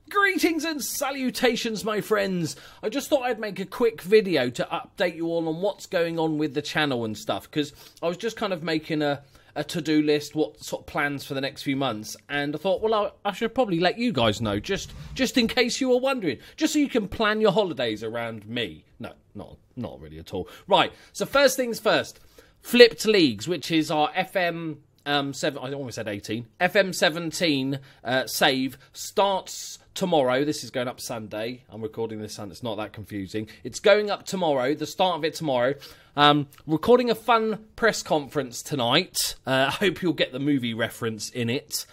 Greetings and salutations, my friends. I just thought I'd make a quick video to update you all on what's going on with the channel and stuff, because I was just kind of making a to-do list, what sort of plans for the next few months, and I thought, well, I should probably let you guys know, just in case you were wondering, just so you can plan your holidays around me. No, not really at all. Right, so first things first, Flipped Leagues, which is our FM 7, I almost said 18, FM 17 save, starts tomorrow. This is going up Sunday. I'm recording this Sunday. It's not that confusing. It's going up tomorrow, the start of it tomorrow. Recording a fun press conference tonight. I hope you'll get the movie reference in it.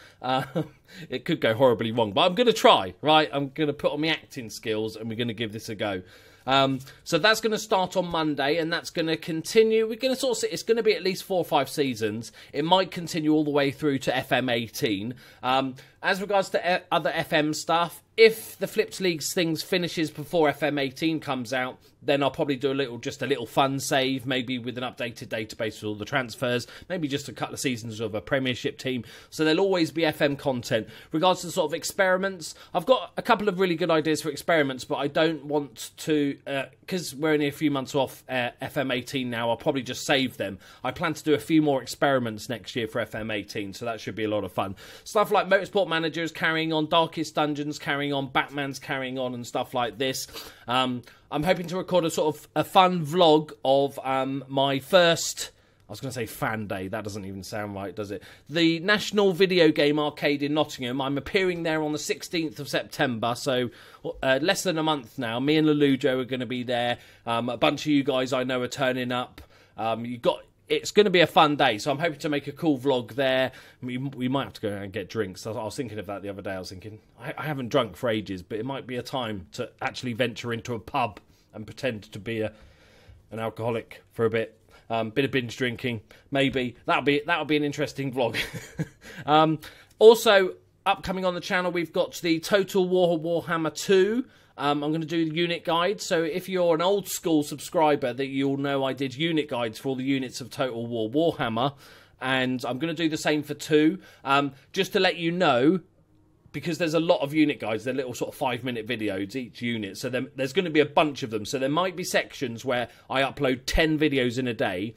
It could go horribly wrong, but I'm going to try, right? I'm going to put on my acting skills and we're going to give this a go. So that's going to start on Monday, and that's going to continue. We're going to sort of see, it's going to be at least 4 or 5 seasons. It might continue all the way through to FM 18. As regards to other FM stuff, if the Flipped Leagues things finishes before FM 18 comes out, then I'll probably do just a little fun save, maybe with an updated database with all the transfers, maybe just a couple of seasons of a Premiership team. So there'll always be FM content. Regards to sort of experiments, I've got a couple of really good ideas for experiments, but I don't want to, because we're only a few months off FM 18 now, I'll probably just save them. I plan to do a few more experiments next year for FM 18, so that should be a lot of fun. Stuff like Motorsport Managers carrying on, Darkest Dungeons carrying on, Batman's carrying on, and stuff like this. I'm hoping to record a sort of a fun vlog of my first, I was going to say fan day, that doesn't even sound right, does it? The National Video Game Arcade in Nottingham. I'm appearing there on the 16th of September, so less than a month now. Me and Lelujo are going to be there. A bunch of you guys I know are turning up. It's going to be a fun day, so I'm hoping to make a cool vlog there. We might have to go and get drinks. I was thinking of that the other day. I was thinking, I haven't drunk for ages, but it might be a time to actually venture into a pub and pretend to be an alcoholic for a bit. Bit of binge drinking, maybe. That'll be an interesting vlog. Also, upcoming on the channel, we've got the Total War Warhammer 2. I'm going to do the unit guide, so if you're an old school subscriber, that you'll know I did unit guides for all the units of Total War Warhammer, and I'm going to do the same for 2. Just to let you know, because there's a lot of unit guides, they're little sort of 5-minute videos each unit, so there's going to be a bunch of them, so there might be sections where I upload 10 videos in a day.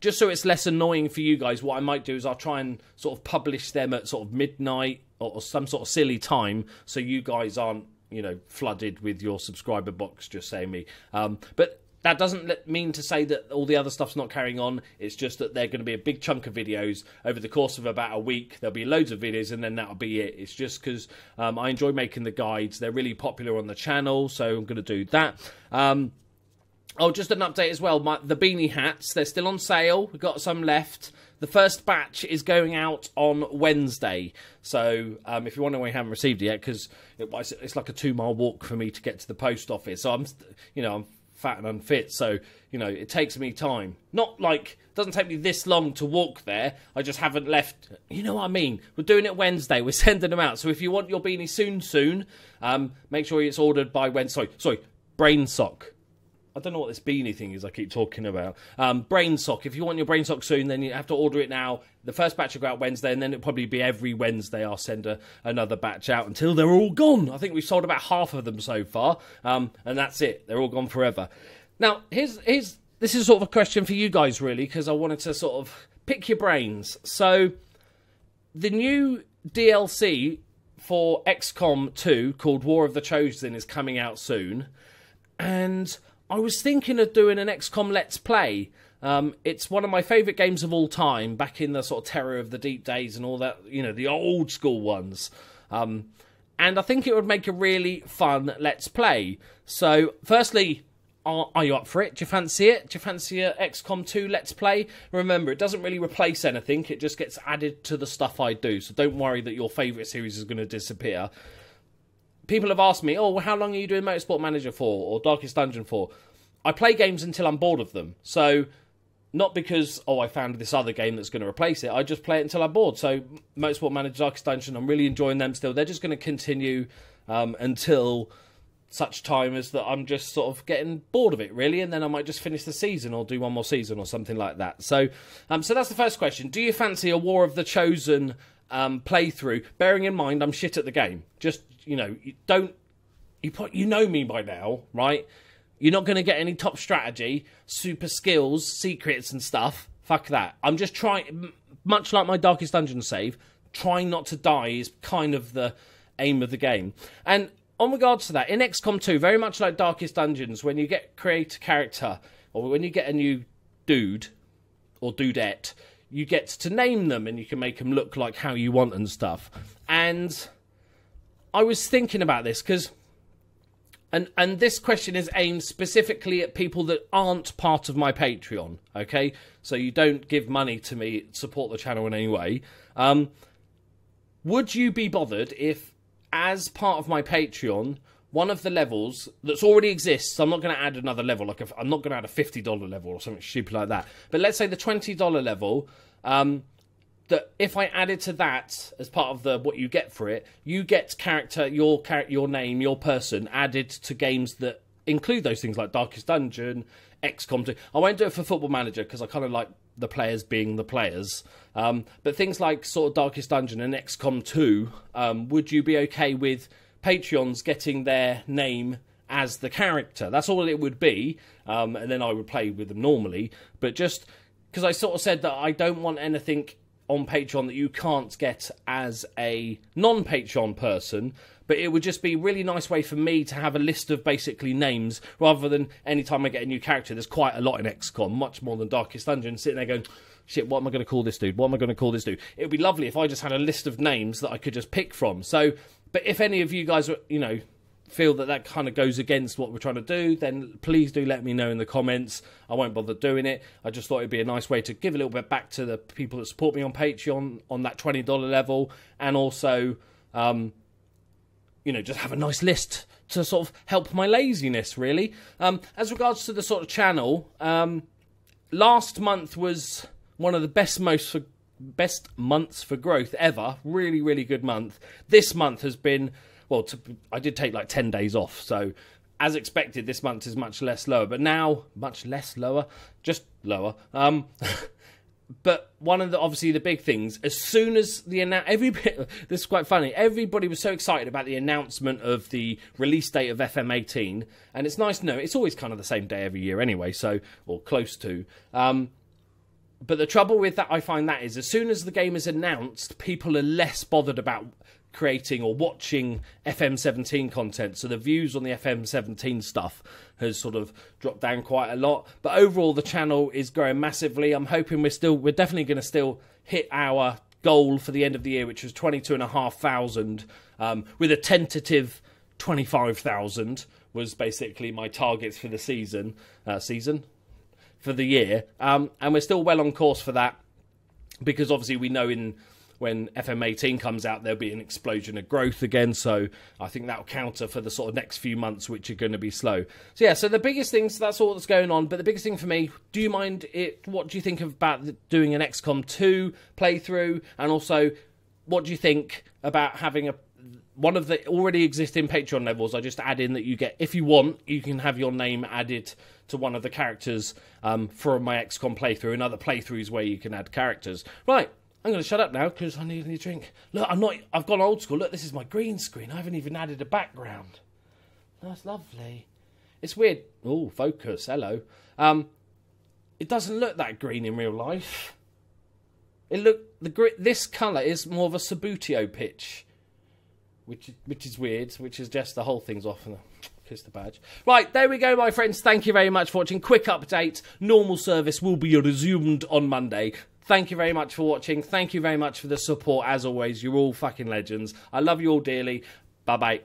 Just so it's less annoying for you guys, what I might do is I'll try and sort of publish them at sort of midnight or some sort of silly time, so you guys aren't, flooded with your subscriber box, just saying me. But that doesn't mean to say that all the other stuff's not carrying on. It's just that they're going to be a big chunk of videos over the course of about a week. There'll be loads of videos, and then that'll be it. It's just because I enjoy making the guides. They're really popular on the channel, so I'm going to do that. Just an update as well. The beanie hats, they're still on sale. We've got some left. The first batch is going out on Wednesday. So if you're wondering why I haven't received it yet, because it's like a 2-mile walk for me to get to the post office. So I'm fat and unfit. So, it takes me time. Not like, it doesn't take me this long to walk there. I just haven't left. You know what I mean? We're doing it Wednesday. We're sending them out. So if you want your beanie soon, make sure it's ordered by Wednesday. Sorry, Brain Sock. I don't know what this beanie thing is I keep talking about. Brain Sock. If you want your Brain Sock soon, then you have to order it now. The first batch will go out Wednesday, and then it'll probably be every Wednesday I'll send another batch out until they're all gone. I think we've sold about half of them so far, and that's it. They're all gone forever. Now, this is sort of a question for you guys, really, because I wanted to sort of pick your brains. So, the new DLC for Xcom 2, called War of the Chosen, is coming out soon, and I was thinking of doing an XCOM Let's Play. It's one of my favourite games of all time, back in the sort of Terror of the Deep days and all that, the old school ones. And I think it would make a really fun Let's Play. So, firstly, are you up for it? Do you fancy it? Do you fancy a XCOM 2 Let's Play? Remember, it doesn't really replace anything. It just gets added to the stuff I do. So don't worry that your favourite series is going to disappear. People have asked me, how long are you doing Motorsport Manager for, or Darkest Dungeon for? I play games until I'm bored of them. So, not because, I found this other game that's going to replace it. I just play it until I'm bored. So, Motorsport Manager, Darkest Dungeon, I'm really enjoying them still. They're just going to continue until such time as that I'm just sort of getting bored of it, really. And then I might just finish the season or do one more season or something like that. So, so that's the first question. Do you fancy a War of the Chosen playthrough, bearing in mind I'm shit at the game. Just, you know, you know me by now, right? You're not going to get any top strategy, super skills, secrets and stuff. Fuck that. I'm just trying, much like my Darkest Dungeon save, trying not to die is kind of the aim of the game. And on regards to that, in XCOM 2, very much like Darkest Dungeons, when you create a character, or when you get a new dude or dudette, you get to name them and you can make them look like how you want and stuff. And I was thinking about this because... And this question is aimed specifically at people that aren't part of my Patreon, okay? So you don't give money to me, support the channel in any way. Would you be bothered if, as part of my Patreon, one of the levels that already exists, I'm not going to add another level, like I'm not going to add a $50 level or something stupid like that, but let's say the $20 level, that if I added to that as part of what you get for it, you get your name, your person added to games that include those things like Darkest Dungeon, XCOM 2. I won't do it for Football Manager because I kind of like the players being the players. But things like sort of Darkest Dungeon and XCOM 2, would you be okay with Patreons getting their name as the character? That's all it would be. And then I would play with them normally. But just because I sort of said that I don't want anything on Patreon that you can't get as a non-Patreon person, but it would just be a really nice way for me to have a list of basically names, rather than any time I get a new character. There's quite a lot in XCOM, much more than Darkest Dungeon, sitting there going, shit, what am I going to call this dude? What am I going to call this dude? It would be lovely if I just had a list of names that I could just pick from. So, but if any of you guys, you know, feel that kind of goes against what we're trying to do, then please do let me know in the comments. I won't bother doing it. I just thought it'd be a nice way to give a little bit back to the people that support me on Patreon on that $20 level, and also, you know, just have a nice list to sort of help my laziness, really. As regards to the sort of channel, last month was one of the best months for growth ever. Really, really good month. This month has been... Well, I did take like 10 days off, so as expected, this month is much less lower. But now, much less lower, just lower. But one of the, obviously, the big things, as soon as this is quite funny, everybody was so excited about the announcement of the release date of FM 18, and it's nice to know, it's always kind of the same day every year anyway, so, or close to. But the trouble with that, I find that is, as soon as the game is announced, people are less bothered about creating or watching FM 17 content, so the views on the FM 17 stuff has sort of dropped down quite a lot. But overall, the channel is growing massively. I'm hoping we're definitely going to still hit our goal for the end of the year, which was 22,500, with a tentative 25,000 was basically my targets for the season for the year, and we're still well on course for that, because obviously we know when FM 18 comes out, there'll be an explosion of growth again, so I think that'll counter for the sort of next few months, which are going to be slow. So yeah, so the biggest things, that's all that's going on, but the biggest thing for me, do you mind it? What do you think about doing an XCOM 2 playthrough? And also, what do you think about having one of the already existing Patreon levels? I just add in that you get, if you want, you can have your name added to one of the characters for my XCOM playthrough, and other playthroughs where you can add characters. Right. I'm going to shut up now because I need a drink. Look, I've gone old school. Look, this is my green screen. I haven't even added a background. That's lovely. It's weird. Oh, focus. Hello. It doesn't look that green in real life. This colour is more of a Sabutio pitch, which is weird, which is just the whole thing's off and kiss the badge. Right, there we go, my friends. Thank you very much for watching. Quick update. Normal service will be resumed on Monday. Thank you very much for watching. Thank you very much for the support. As always, you're all fucking legends. I love you all dearly. Bye-bye.